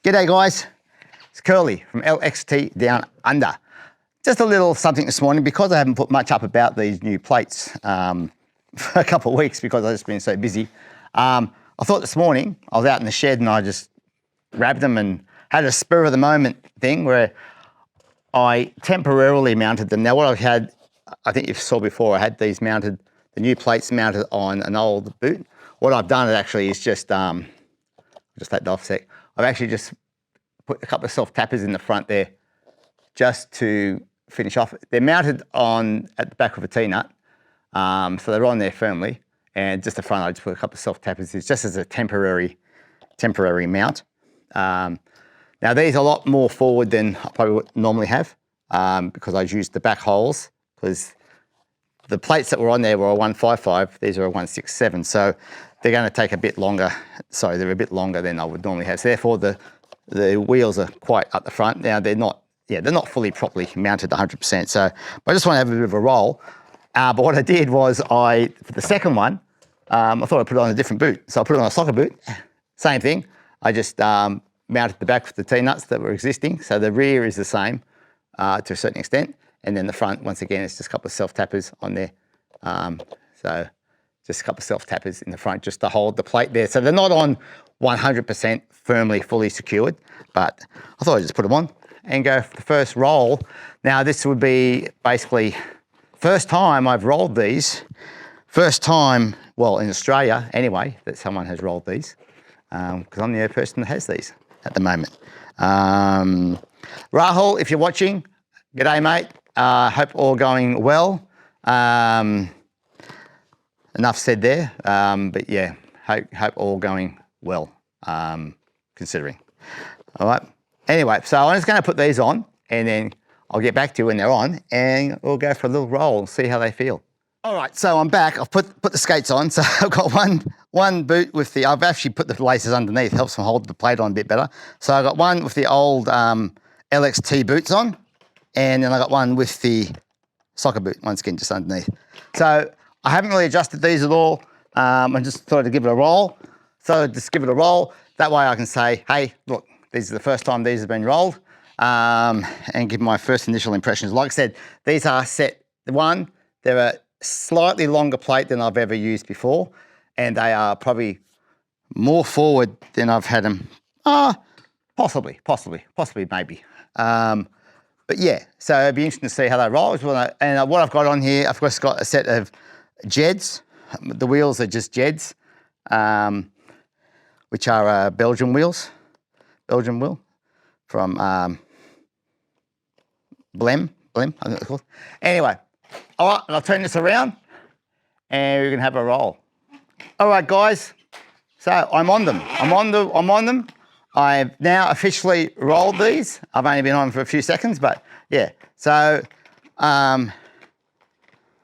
G'day guys, it's Curly from LXT Down Under. Just a little something this morning because I haven't put much up about these new plates for a couple of weeks because I've just been so busy. I thought this morning I was out in the shed and I just grabbed them and had a spur of the moment thing where I temporarily mounted them. Now what I've had, I think you saw before, I had these mounted, the new plates mounted on an old boot. What I've done actually is just take that off a sec. I've actually just put a couple of self-tappers in the front there just to finish off. They're mounted on at the back of a T-nut, so they're on there firmly. And just the front, I just put a couple of self-tappers. It's just as a temporary mount. Now these are a lot more forward than I probably would normally have because I used the back holes because the plates that were on there were a 155. These are a 167. So they're going to take a bit longer. Sorry, they're a bit longer than I would normally have. So therefore, the wheels are quite up the front. Now they're not fully properly mounted 100%. So but I just want to have a bit of a roll. But what I did was for the second one, I thought I'd put it on a different boot. So I put it on a soccer boot. Same thing. I just mounted the back with the T-nuts that were existing. So the rear is the same to a certain extent. And then the front, once again, it's just a couple of self-tappers on there. So just a couple of self-tappers in the front just to hold the plate there. So they're not on 100% firmly, fully secured, but I thought I'd just put them on and go for the first roll. Now this would be basically first time I've rolled these. First time, well, in Australia anyway, that someone has rolled these because I'm the only person that has these at the moment. Rahul, if you're watching, g'day mate. Hope all going well. Enough said there, but yeah, hope all going well, considering. All right. Anyway, so I'm just going to put these on, and then I'll get back to you when they're on, and we'll go for a little roll and see how they feel. All right, so I'm back. I've put the skates on, so I've got one boot with the. I've actually put the laces underneath, helps them hold the plate on a bit better. So I got one with the old LXT boots on, and then I got one with the soccer boot, once again, just underneath. So I haven't really adjusted these at all. I just thought I'd give it a roll. So just give it a roll. That way I can say, hey, look, this is the first time these have been rolled, and give my first initial impressions. Like I said, these are set one. They're a slightly longer plate than I've ever used before, and they are probably more forward than I've had them. Possibly, maybe. But yeah, so it'd be interesting to see how they roll. And what I've got on here, I've just got a set of Jeds. The wheels are just Jeds, which are Belgian wheel from Blem, I think it's called. Anyway, all right, I'll turn this around and we can have a roll. All right, guys, so I'm on them. I'm on them. I've now officially rolled these. I've only been on for a few seconds, but yeah. So, like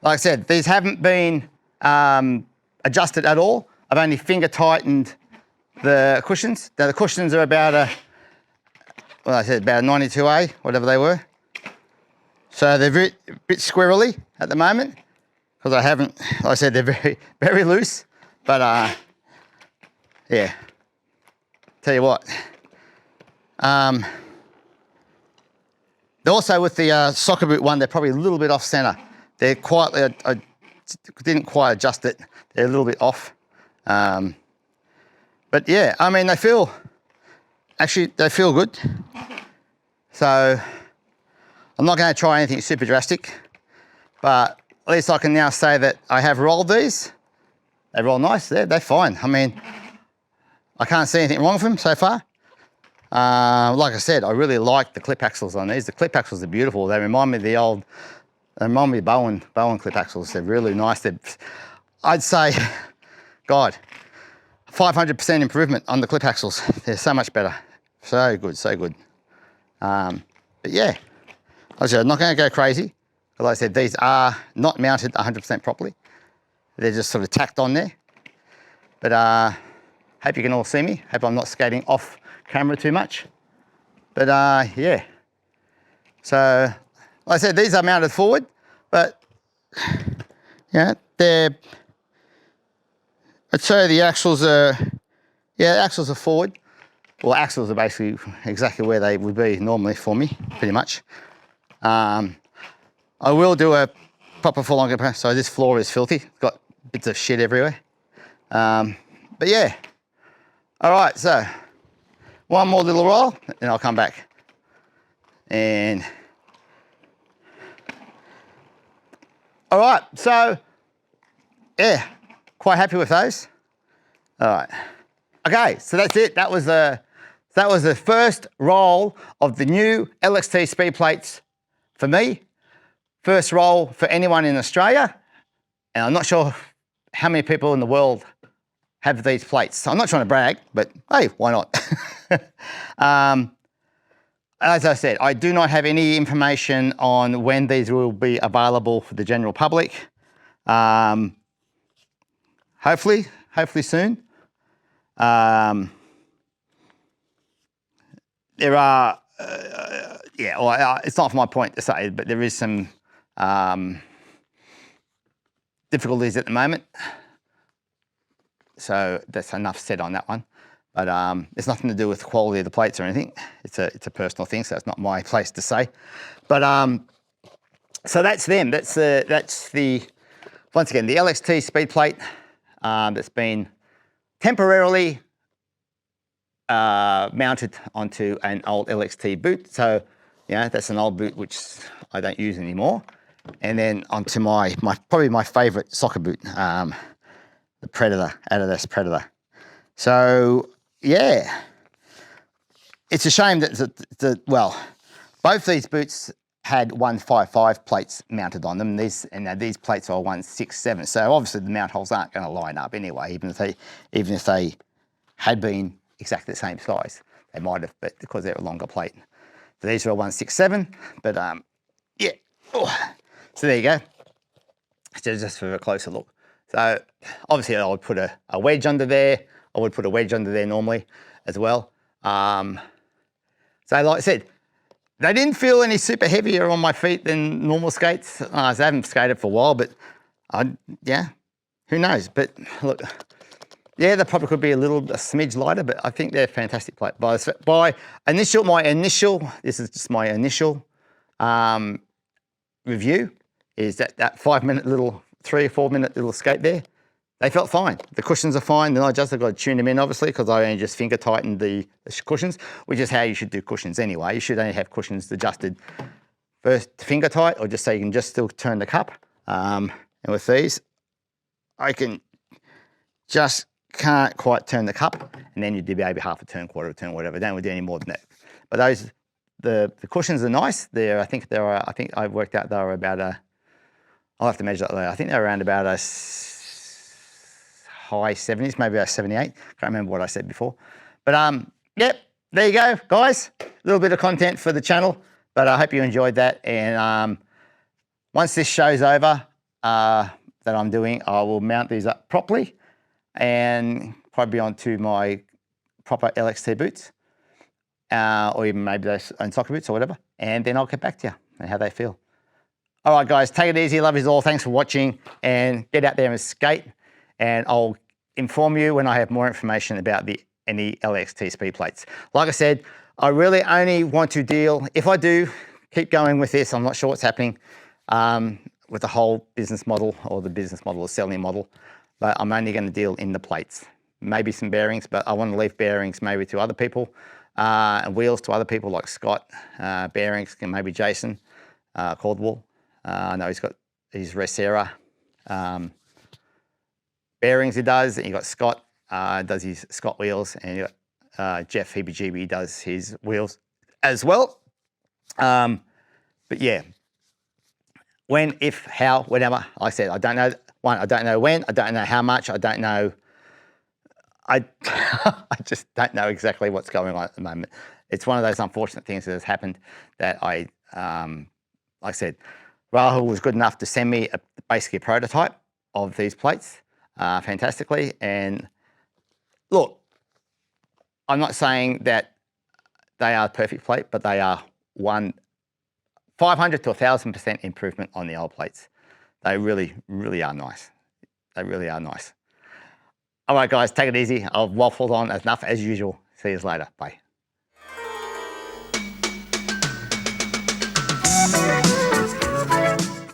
I said, these haven't been adjusted at all. I've only finger tightened the cushions. Now the cushions are about about a 92A, whatever they were. So they're a bit squirrely at the moment because I haven't, like I said, they're very, very loose. But yeah, tell you what. Also with the soccer boot one, they're probably a little bit off center. They're quite, I didn't quite adjust it. They're a little bit off. But yeah, I mean, they feel good. So I'm not going to try anything super drastic, but at least I can now say that I have rolled these. They roll nice. They're fine. I mean, I can't see anything wrong with them so far. Like I said, I really like the clip axles on these. The clip axles are beautiful. They remind me of Bowen clip axles. They're really nice. I'd say, God, 500% improvement on the clip axles. They're so much better. So good, so good. But yeah, like I said, I'm not going to go crazy. But like I said, these are not mounted 100% properly. They're just sort of tacked on there. But hope you can all see me. Hope I'm not skating off camera too much. But yeah. So, like I said, these are mounted forward, but yeah, I'd say the axles are, yeah, the axles are forward. well, axles are basically exactly where they would be normally for me, pretty much. I will do a proper full-on comparison. So this floor is filthy, got bits of shit everywhere. But yeah, all right, so one more little roll and I'll come back. And all right, so yeah, quite happy with those. All right, okay, so that's it. That was the first roll of the new LXT Speed Plates for me. First roll for anyone in Australia, and I'm not sure how many people in the world have these plates. I'm not trying to brag, but hey, why not? As I said, I do not have any information on when these will be available for the general public. Hopefully soon. There are, it's not my point to say, but there is some difficulties at the moment. So that's enough said on that one. But it's nothing to do with the quality of the plates or anything. It's a personal thing, so it's not my place to say. But so that's them. That's the once again the LXT Speed Plate that's been temporarily mounted onto an old LXT boot. So yeah, that's an old boot which I don't use anymore. And then onto my probably my favourite soccer boot, the Predator, Adidas Predator. So yeah, it's a shame that well, both these boots had 155 plates mounted on them. These plates are 167. So obviously the mount holes aren't going to line up anyway, even if they had been exactly the same size. They might have, but because they're a longer plate. So these are a 167, but yeah. Oh. So there you go. So just for a closer look. So obviously I would put a wedge under there. I would put a wedge under there normally as well. So like I said, they didn't feel any super heavier on my feet than normal skates. I haven't skated for a while, but yeah, who knows? But look, yeah, they probably could be a smidge lighter, but I think they're fantastic plate. This is just my initial review, is that 5 minute little, 3 or 4 minute little skate there. They felt fine. The cushions are fine. Then I've got to tune them in, obviously, because I only just finger tightened the cushions, which is how you should do cushions anyway. You should only have cushions adjusted first to finger tight, or just so you can just still turn the cup. And with these, I can't quite turn the cup, and then you do maybe half a turn, quarter of a turn, whatever. Don't do any more than that. But the cushions are nice. I think I've worked out they were about I'll have to measure that later. I think they're around about a high 70s, maybe a 78. Can't remember what I said before. But yep, there you go, guys. A little bit of content for the channel, but I hope you enjoyed that. And once this show's over that I'm doing, I will mount these up properly and probably onto my proper LXT boots, or even maybe those own soccer boots or whatever. And then I'll get back to you and how they feel. All right, guys, take it easy. Love you all. Thanks for watching, and get out there and skate. And I'll inform you when I have more information about any LXT Speed Plates. Like I said, I really only want to deal, if I do keep going with this, I'm not sure what's happening with the whole business model, or the business model or selling model, but I'm only going to deal in the plates. Maybe some bearings, but I want to leave bearings maybe to other people, and wheels to other people like Scott, bearings, and maybe Jason Caldwell. I know he's got his Resera bearings he does, and you got Scott does his Scott wheels, and you got Jeff Heebie does his wheels as well. But yeah, when, if, how, whenever. Like I said, I don't know. One, I don't know when. I don't know how much. I don't know. I just don't know exactly what's going on at the moment. It's one of those unfortunate things that has happened that like I said, Rahul was good enough to send me basically a prototype of these plates fantastically. And look, I'm not saying that they are a perfect plate, but they are 500 to 1,000% improvement on the old plates. They really, really are nice. They really are nice. All right, guys, take it easy. I've waffled on enough as usual. See you later. Bye.